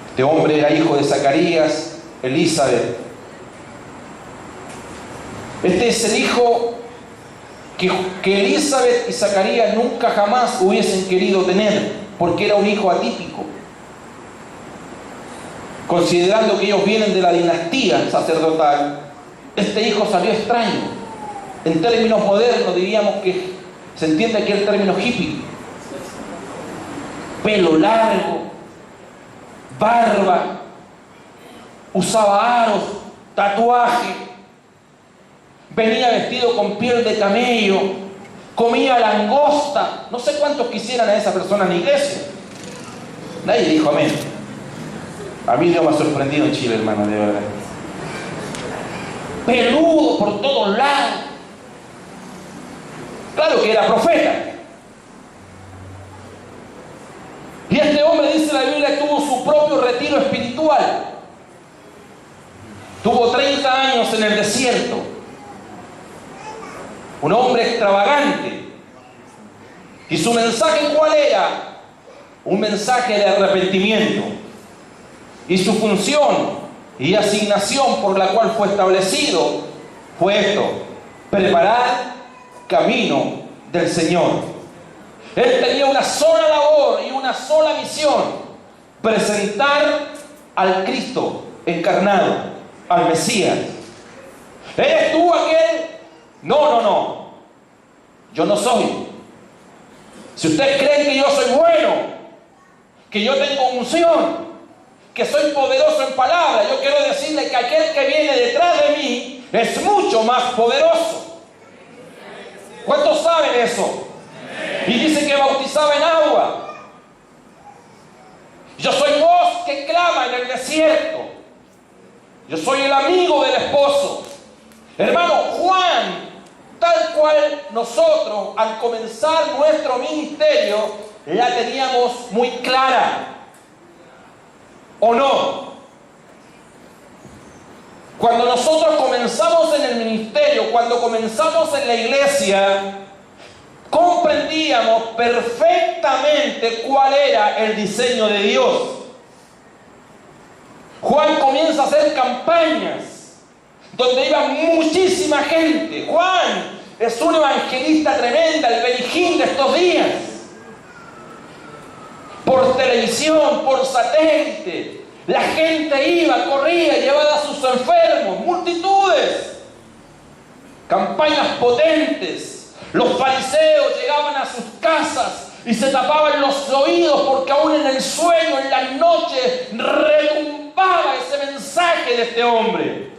Este hombre era hijo de Zacarías, Elizabeth. Este es el hijo que Elizabeth y Zacarías nunca jamás hubiesen querido tener, porque era un hijo atípico. Considerando que ellos vienen de la dinastía sacerdotal, este hijo salió extraño. En términos modernos diríamos que se entiende aquí el término hippie. Pelo largo, barba, usaba aros, tatuaje, venía vestido con piel de camello, comía langosta. No sé cuántos quisieran a esa persona en la iglesia. Nadie dijo amén. A mí Dios me ha sorprendido en Chile, hermano, de verdad. Peludo por todos lados. Claro que era profeta. Y este hombre, dice la Biblia, tuvo su propio retiro espiritual. Tuvo 30 años en el desierto. Un hombre extravagante. ¿Y su mensaje cuál era? Un mensaje de arrepentimiento. Y su función y asignación por la cual fue establecido fue esto: preparar camino del Señor. Él tenía una sola labor y una sola misión: presentar al Cristo encarnado, al Mesías. ¿Eres tú aquel? No. Yo no soy. Si ustedes creen que yo soy bueno, que yo tengo unción, que soy poderoso en palabra, yo quiero decirle que aquel que viene detrás de mí es mucho más poderoso. ¿Cuántos saben eso? Y dice que bautizaba en agua. Yo soy voz que clama en el desierto. Yo soy el amigo del esposo. Hermano, Juan, tal cual nosotros al comenzar nuestro ministerio la teníamos muy clara. ¿O no? Cuando nosotros comenzamos en el ministerio, cuando comenzamos en la iglesia, comprendíamos perfectamente cuál era el diseño de Dios. Juan comienza a hacer campañas donde iba muchísima gente. Juan es un evangelista tremenda, el Benijín de estos días. Por televisión, por satélite, la gente iba, corría, llevaba a sus enfermos, multitudes. Campañas potentes. Los fariseos llegaban a sus casas y se tapaban los oídos porque aún en el sueño, en las noches, retumbaba ese mensaje de este hombre.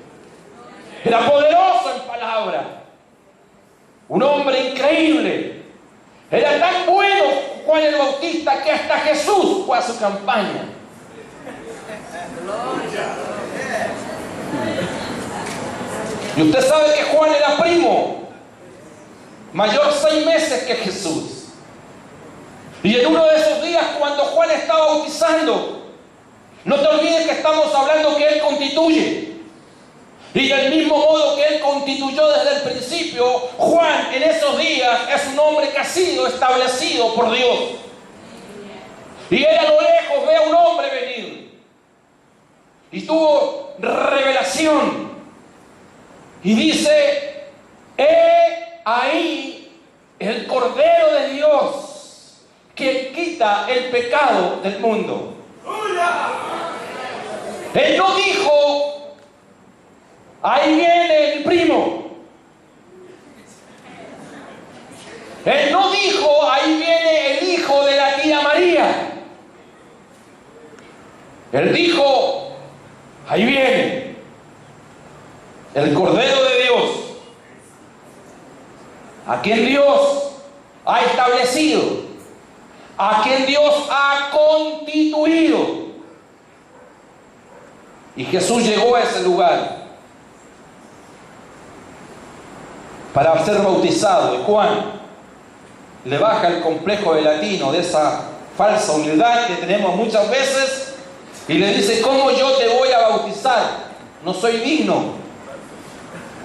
Era poderoso en palabra. Un hombre increíble. Era tan bueno Juan el Bautista que hasta Jesús fue a su campaña. Y usted sabe que Juan era primo, mayor 6 meses que Jesús. Y en uno de esos días, cuando Juan estaba bautizando, no te olvides que estamos hablando que Él constituye. Y del mismo modo que Él constituyó desde el principio, Juan en esos días es un hombre que ha sido establecido por Dios. Y Él a lo lejos ve a un hombre venir. Y tuvo revelación. Y dice: he ahí el Cordero de Dios que quita el pecado del mundo. Él no dijo: ahí viene mi primo. Él no dijo: ahí viene el hijo de la tía María. Él dijo: ahí viene el Cordero de Dios, a quien Dios ha establecido, a quien Dios ha constituido. Y Jesús llegó a ese lugar para ser bautizado. Y Juan le baja el complejo de latino, de esa falsa humildad que tenemos muchas veces, y le dice: ¿cómo yo te voy a bautizar? No soy digno.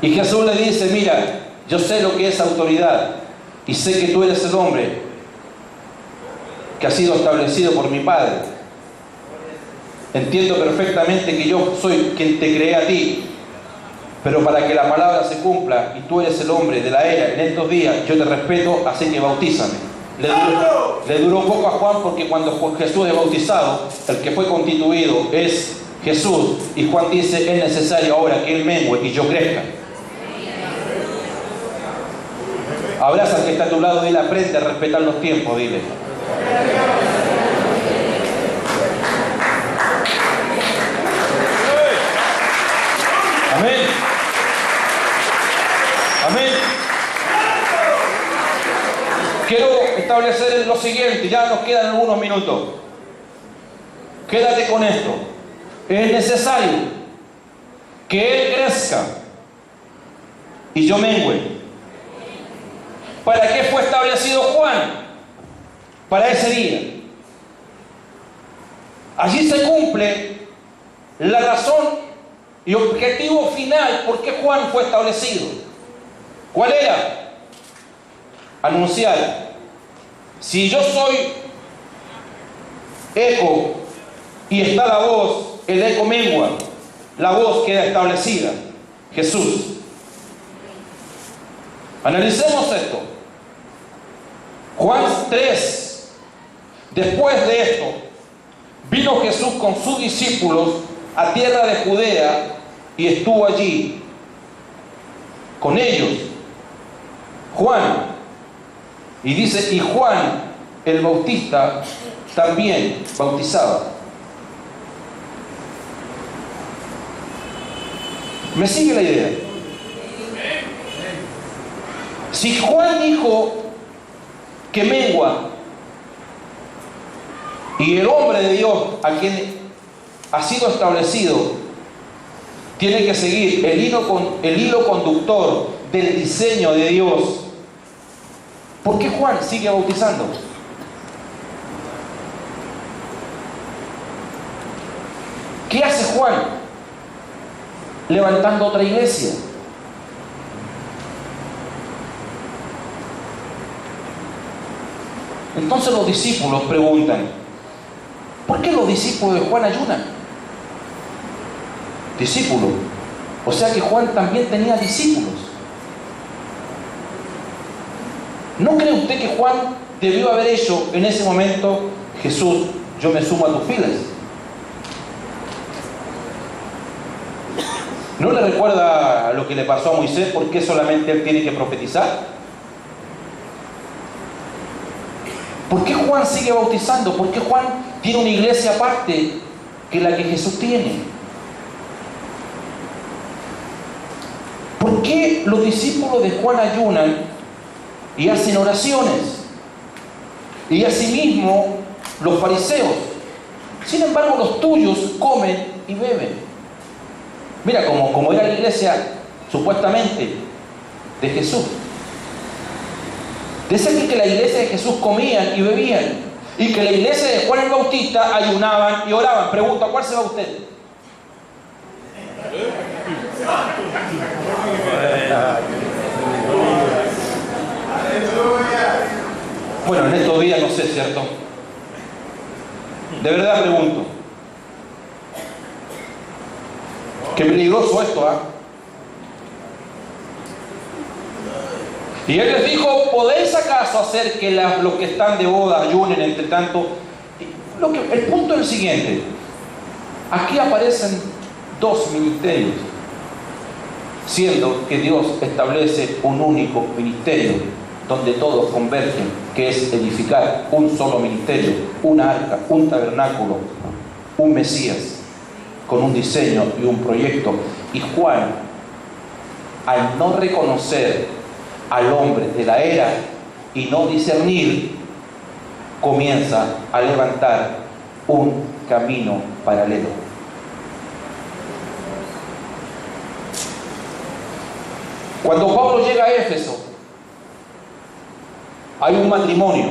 Y Jesús le dice: mira, yo sé lo que es autoridad y sé que tú eres el hombre que ha sido establecido por mi Padre. Entiendo perfectamente que yo soy quien te creé a ti, pero para que la palabra se cumpla y tú eres el hombre de la era en estos días, yo te respeto, así que bautízame. Le duró poco a Juan, porque cuando Jesús es bautizado, el que fue constituido es Jesús, y Juan dice: es necesario ahora que Él mengue y yo crezca. Abraza al que está a tu lado, dile: aprende a respetar los tiempos, dile. Amén. Amén. Quiero establecer lo siguiente, ya nos quedan algunos minutos. Quédate con esto. es necesario que Él crezca y yo mengüe. ¿Para qué fue establecido Juan? Para ese día. Allí se cumple la razón y objetivo final por qué Juan fue establecido. ¿Cuál era? Anunciar: si yo soy eco y está la voz, el eco mengua, la voz queda establecida. Jesús. Analicemos esto. Juan 3. Después de esto, vino Jesús con sus discípulos a tierra de Judea y estuvo allí con ellos. Juan. Y dice, y Juan el Bautista también bautizaba. ¿Me sigue la idea? Si Juan dijo que mengua, y el hombre de Dios a quien ha sido establecido tiene que seguir el hilo conductor del diseño de Dios, ¿por qué Juan sigue bautizando? ¿Qué hace Juan levantando otra iglesia? Entonces los discípulos preguntan, ¿por qué los discípulos de Juan ayunan? Discípulos. O sea que Juan también tenía discípulos. ¿No cree usted que Juan debió haber hecho en ese momento: Jesús, yo me sumo a tus filas? ¿No le recuerda lo que le pasó a Moisés? ¿Por qué solamente él tiene que profetizar? ¿Por qué Juan sigue bautizando? ¿Por qué Juan tiene una iglesia aparte que la que Jesús tiene? ¿Por qué los discípulos de Juan ayunan y hacen oraciones? Y asimismo los fariseos. Sin embargo, los tuyos comen y beben. Mira, como era la iglesia supuestamente de Jesús. Dice aquí que la iglesia de Jesús comían y bebían, y que la iglesia de Juan el Bautista ayunaban y oraban. Pregunto, ¿a cuál se va usted? Bueno, en estos días no sé, ¿cierto? De verdad pregunto. Qué peligroso esto, ¿ah? Y él les dijo, ¿podéis acaso hacer que los que están de boda ayunen entre tanto? El punto es el siguiente. Aquí aparecen dos ministerios, siendo que Dios establece un único ministerio donde todos convergen, que es edificar un solo ministerio, una arca, un tabernáculo, un Mesías, con un diseño y un proyecto. Y Juan, al no reconocer al hombre de la era y no discernir, comienza a levantar un camino paralelo. Cuando Pablo llega a Éfeso, hay un matrimonio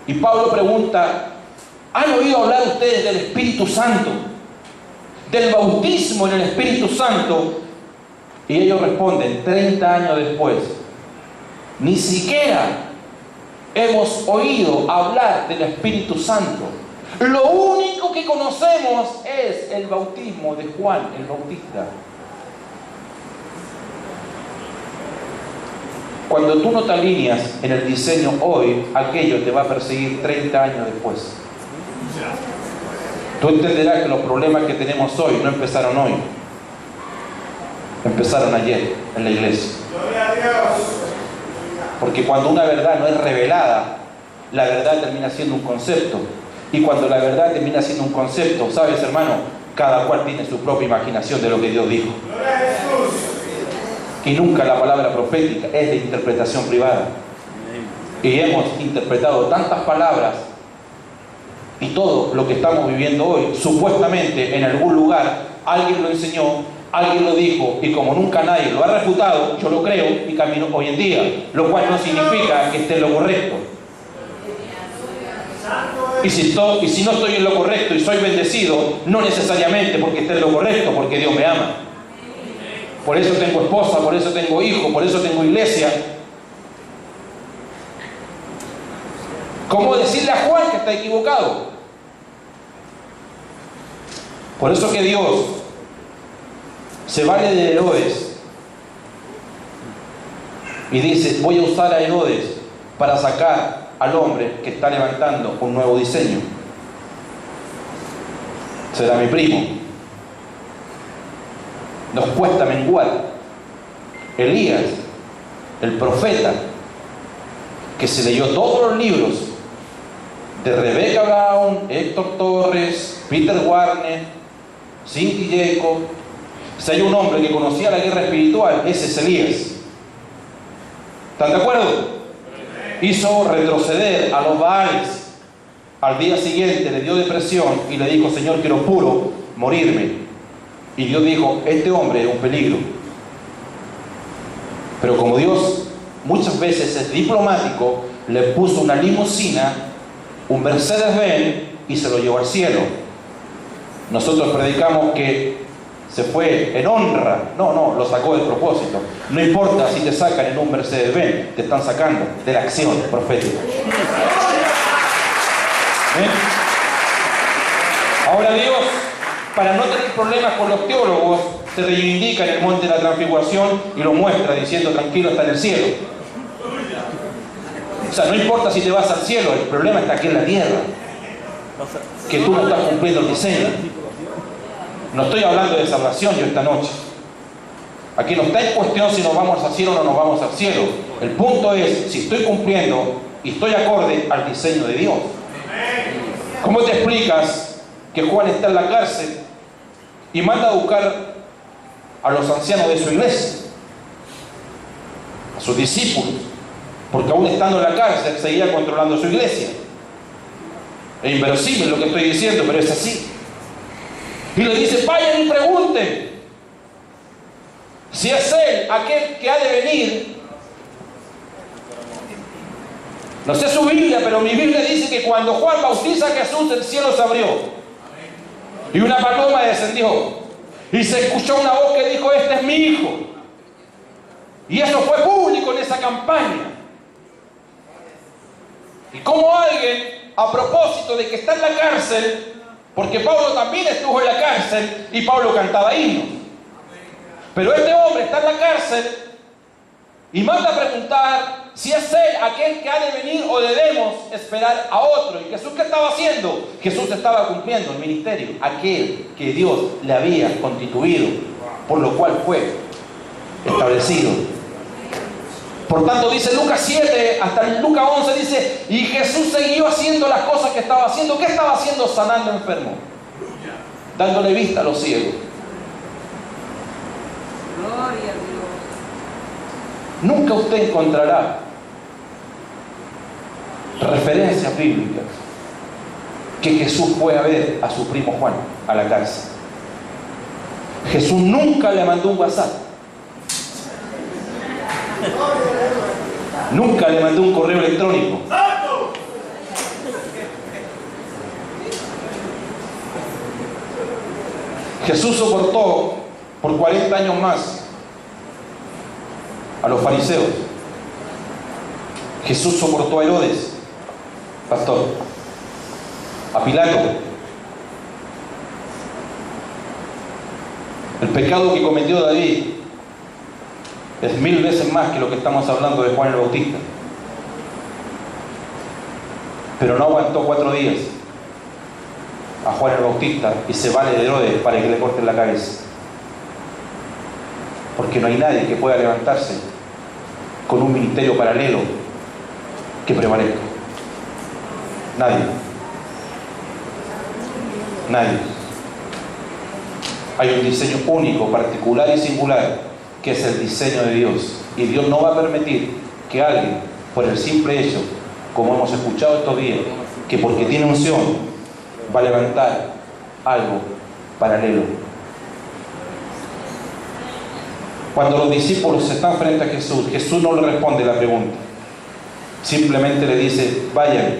y Pablo pregunta, ¿han oído hablar ustedes del Espíritu Santo? Del bautismo en el Espíritu Santo. Y ellos responden, 30 años después, ni siquiera hemos oído hablar del Espíritu Santo. Lo único que conocemos es el bautismo de Juan el Bautista. Cuando tú no te alineas en el diseño hoy, aquello te va a perseguir 30 años después. Tú entenderás que los problemas que tenemos hoy no empezaron hoy. Empezaron ayer en la iglesia. Gloria a Dios. Porque cuando una verdad no es revelada, la verdad termina siendo un concepto. Y cuando la verdad termina siendo un concepto, ¿sabes, hermano? Cada cual tiene su propia imaginación de lo que Dios dijo. Gloria a Jesús. Y nunca la palabra profética es de interpretación privada. Y hemos interpretado tantas palabras Y todo lo que estamos viviendo hoy, supuestamente en algún lugar, alguien lo enseñó, alguien lo dijo, y como nunca nadie lo ha refutado, yo lo creo y camino hoy en día, lo cual no significa que esté en lo correcto. Y si no estoy en lo correcto y soy bendecido, no necesariamente porque esté en lo correcto, porque Dios me ama. Por eso tengo esposa, por eso tengo hijos, por eso tengo iglesia. ¿Cómo decirle a Juan que está equivocado? Por eso que Dios se vale de Herodes y dice, voy a usar a Herodes para sacar al hombre que está levantando un nuevo diseño. Será mi primo. Nos cuesta menguar. Elías, el profeta, que se leyó todos los libros de Rebecca Brown, Héctor Torres, Peter Warner, Cindy Jacob. Si hay un hombre que conocía la guerra espiritual, ese es Elías. ¿Están de acuerdo? Hizo retroceder a los Baales. Al día siguiente le dio depresión y le dijo, Señor, quiero puro morirme. Y Dios dijo, este hombre es un peligro. Pero como Dios muchas veces es diplomático, le puso una limusina, un Mercedes-Benz y se lo llevó al cielo. Nosotros predicamos que se fue en honra. No, lo sacó del propósito. No importa si te sacan en un Mercedes-Benz, te están sacando de la acción profética. ¿Eh? Ahora Dios, para no tener problemas con los teólogos, se reivindica en el monte de la transfiguración y lo muestra diciendo, tranquilo, está en el cielo. O sea, no importa si te vas al cielo, el problema está aquí en la tierra, que tú no estás cumpliendo el diseño. No estoy hablando de salvación yo esta noche. Aquí no está en cuestión si nos vamos al cielo o no nos vamos al cielo. El punto es si estoy cumpliendo y estoy acorde al diseño de Dios. ¿Cómo te explicas que Juan está en la cárcel y manda a buscar a los ancianos de su iglesia, a sus discípulos, porque aún estando en la cárcel seguía controlando su iglesia? Es inverosímil lo que estoy diciendo, pero es así. Y le dice, vayan y pregunten si es Él aquel que ha de venir. No sé su Biblia, pero mi Biblia dice que cuando Juan bautiza a Jesús, el cielo se abrió y una paloma descendió y se escuchó una voz que dijo, este es mi hijo. Y eso fue público en esa campaña. Y como alguien, a propósito de que está en la cárcel, porque Pablo también estuvo en la cárcel y Pablo cantaba himnos, pero este hombre está en la cárcel y manda a preguntar si es Él aquel que ha de venir o debemos esperar a otro. ¿Y Jesús qué estaba haciendo? Jesús estaba cumpliendo el ministerio, aquel que Dios le había constituido, por lo cual fue establecido. Por tanto, dice Lucas 7, hasta Lucas 11, dice, y Jesús siguió haciendo las cosas que estaba haciendo. ¿Qué estaba haciendo? Sanando enfermos, dándole vista a los ciegos. Gloria a Dios. Nunca usted encontrará referencias bíblicas que Jesús fue a ver a su primo Juan a la cárcel. Jesús nunca le mandó un WhatsApp. Nunca le mandó un correo electrónico. Jesús soportó por 40 años más a los fariseos. Jesús soportó a Herodes, pastor, a Pilato. El pecado que cometió David es 1000 veces más que lo que estamos hablando de Juan el Bautista. Pero no aguantó 4 días a Juan el Bautista y se vale de Herodes para que le corten la cabeza. Porque no hay nadie que pueda levantarse con un ministerio paralelo que prevalezca. Nadie. Nadie. Hay un diseño único, particular y singular, que es el diseño de Dios. Y Dios no va a permitir que alguien, por el simple hecho, como hemos escuchado estos días, que porque tiene unción, va a levantar algo paralelo. Cuando los discípulos están frente a Jesús, Jesús no le responde la pregunta. Simplemente le dice: vayan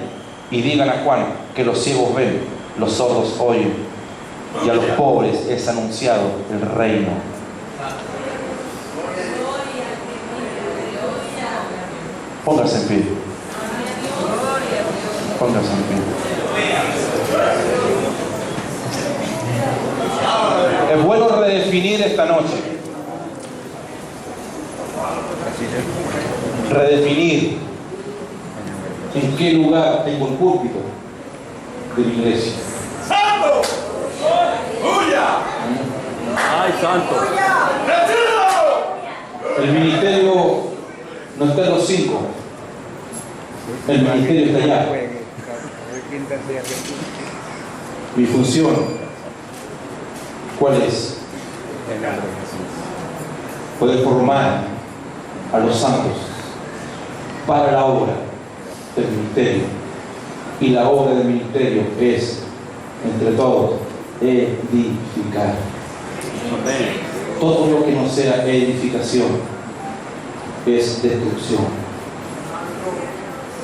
y digan a Juan que los ciegos ven, los sordos oyen, y a los pobres es anunciado el reino. Póngase en pie. Póngase en pie. Es bueno redefinir esta noche. Redefinir en qué lugar tengo el púlpito de mi iglesia. ¡Santo! ¡Aleluya! ¡Ay, santo! El ministerio no está en los 5. El ministerio está allá. Mi función, ¿cuál es? Poder formar a los santos para la obra del ministerio. Y la obra del ministerio es, entre todos, edificar. Todo lo que no sea edificación es destrucción.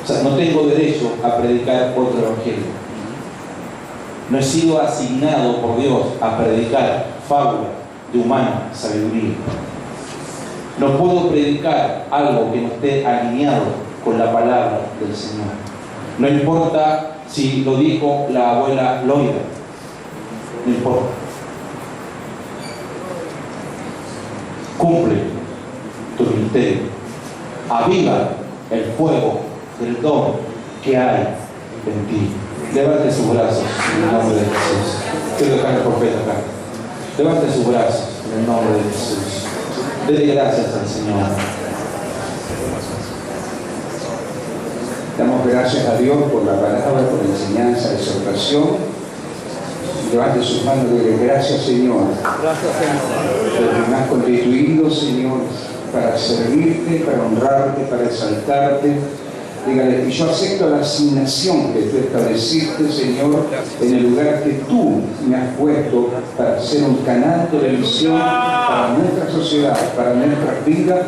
O sea, no tengo derecho a predicar otro evangelio. No he sido asignado por Dios a predicar fábula de humana sabiduría. No puedo predicar algo que no esté alineado con la palabra del Señor. No importa si lo dijo la abuela Loida. No importa. Cumple tu ministerio. Aviva el fuego del don que hay en ti. Levante sus brazos en el nombre de Jesús. Quiero dejar al profeta acá. Levante sus brazos en el nombre de Jesús. Dele gracias al Señor. Damos gracias a Dios por la palabra, por la enseñanza, la exhortación. Levante sus manos y dile: gracias, Señor. Gracias, Señor. Porque me has constituido, Señor, para servirte, para honrarte, para exaltarte. Dígale: y yo acepto la asignación que tú estableciste, Señor, en el lugar que tú me has puesto para ser un canal de bendición para nuestra sociedad, para nuestras vidas.